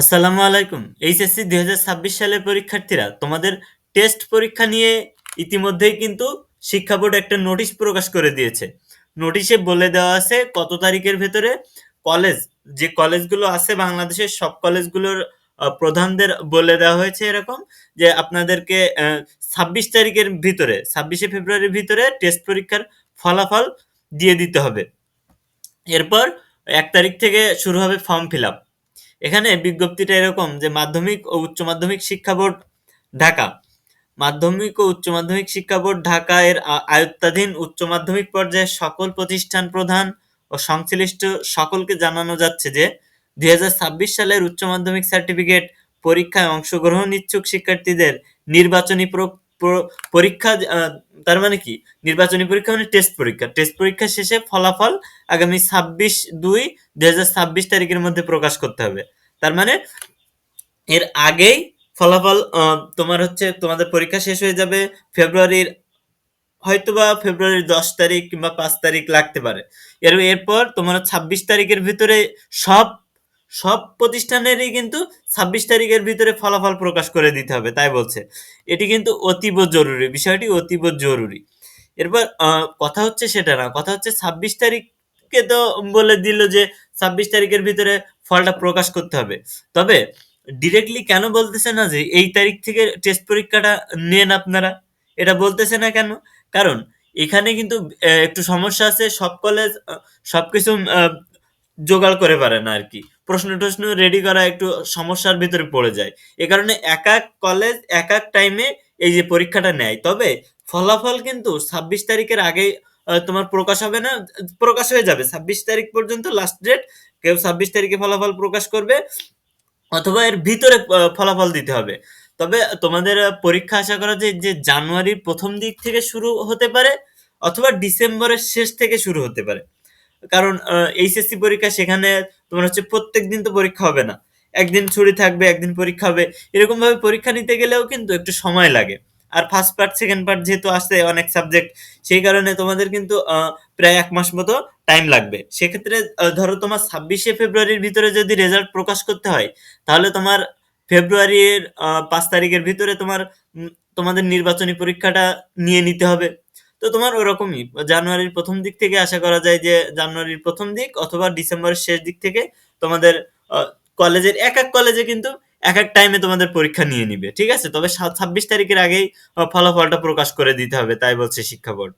আসসালামু আলাইকুম। এইচএসসি ২০২৬ সালের পরীক্ষার্থীরা তোমাদের টেস্ট পরীক্ষা নিয়ে ইতিমধ্যেই কিন্তু শিক্ষা বোর্ড একটা নোটিশ প্রকাশ করে দিয়েছে। নোটিশে বলে দেওয়া আছে কত তারিখের ভেতরে কলেজ যে কলেজগুলো আছে বাংলাদেশের সব কলেজগুলোর প্রধানদের বলে দেওয়া হয়েছে এরকম যে আপনাদেরকে ২৬ তারিখের ভিতরে ২৬শে ফেব্রুয়ারির ভিতরে টেস্ট পরীক্ষার ফলাফল দিয়ে দিতে হবে। এরপর ১ তারিখ থেকে শুরু হবে ফর্ম ফিল আপ। এখানে বিজ্ঞপ্তিটা এরকম যে মাধ্যমিক ও উচ্চ মাধ্যমিক শিক্ষা বোর্ড ঢাকা মাধ্যমিক ও উচ্চ মাধ্যমিক শিক্ষা বোর্ড ঢাকা এর আয়ত্তাধীন উচ্চ মাধ্যমিক পর্যায়ের সকল প্রতিষ্ঠান প্রধান ও সংশ্লিষ্ট সকলকে জানানো যাচ্ছে যে ২০২৬ সালের উচ্চ মাধ্যমিক সার্টিফিকেট পরীক্ষায় অংশগ্রহণ ইচ্ছুক শিক্ষার্থীদের নির্বাচনী পরীক্ষা তার মানে কি নির্বাচনী পরীক্ষা মানে টেস্ট পরীক্ষা শেষে ফলাফল আগামী ২৬/২/২০২৬ তারিখের মধ্যে প্রকাশ করতে হবে। তার মানে এর আগেই ফলাফল তোমার হচ্ছে তোমাদের পরীক্ষা শেষ হয়ে যাবে ফেব্রুয়ারির হয়তোবা ফেব্রুয়ারির ১০ তারিখ কিংবা ৫ তারিখ লাগতে পারে। এরপর তোমার ২৬ তারিখের ভিতরে সব সব প্রতিষ্ঠানেরই কিন্তু ২৬ তারিখের ভিতরে ফলাফল প্রকাশ করে দিতে হবে তাই বলছে। এটি কিন্তু অতীব জরুরি। বিষয়টি অতীব জরুরি। এরপর কথা হচ্ছে সেটা না। কথা হচ্ছে ২৬ তারিখকে তো বলে দিল যে ২৬ তারিখের ভিতরে ফলটা প্রকাশ করতে হবে। তবে ডিরেক্টলি কেন বলতেছে না যে এই তারিখ থেকে টেস্ট পরীক্ষাটা নেন আপনারা? এটা বলতেছে না কেন? কারণ এখানে কিন্তু একটু সমস্যা আছে। সব কলেজ সবকিছু জোগাড় করে পারে না আরকি। প্রশ্ন-টশ্ন রেডি করা একটু সমস্যার ভিতরে পড়ে যায়। এ কারণে একেক কলেজ একেক টাইমে এই যে পরীক্ষাটা নেয়। তবে ফলাফল কিন্তু ২৬ তারিখের আগেই তোমার প্রকাশ হবে না। প্রকাশ হয়ে যাবে। ২৬ তারিখ পর্যন্ত লাস্ট ডেট। কেউ ২৬ তারিখে ফলাফল প্রকাশ করবে অথবা এর ভিতরে ফলাফল দিতে হবে। তবে তোমাদের পরীক্ষা আশা করা যায় যে জানুয়ারির ১ম দিক থেকে শুরু হতে পারে অথবা ডিসেম্বরের শেষ থেকে শুরু হতে পারে। কারণ এইচএসসি পরীক্ষা সেখানে তোমার হচ্ছে প্রত্যেকদিন তো পরীক্ষা হবে না। একদিন ছুটি থাকবে, একদিন পরীক্ষা হবে। এরকমভাবে পরীক্ষা নিতে গেলেও কিন্তু একটু সময় লাগে। আর ফার্স্ট পার্ট, সেকেন্ড পার্ট যেহেতু আসে অনেক সাবজেক্ট, সেই কারণে তোমাদের কিন্তু প্রায় ১ মাস মতো টাইম লাগবে। সেক্ষেত্রে ধরো তোমার ২৬শে ফেব্রুয়ারির ভিতরে যদি রেজাল্ট প্রকাশ করতে হয়, তাহলে তোমার ফেব্রুয়ারির ৫ তারিখের ভিতরে তোমাদের নির্বাচনী পরীক্ষাটা নিয়ে নিতে হবে। তো তোমার ওরকমই জানুয়ারির ১ম দিক থেকে আশা করা যায় যে জানুয়ারির ১ম দিক অথবা ডিসেম্বরের শেষ দিক থেকে তোমাদের আ কলেজের একেক কলেজে কিন্তু একেক টাইমে তোমাদের পরীক্ষা নিয়ে নিবে। ঠিক আছে? তবে ২৬ তারিখের আগেই ফলাফলটা প্রকাশ করে দিতে হবে। তাই বলছে শিক্ষা বোর্ড।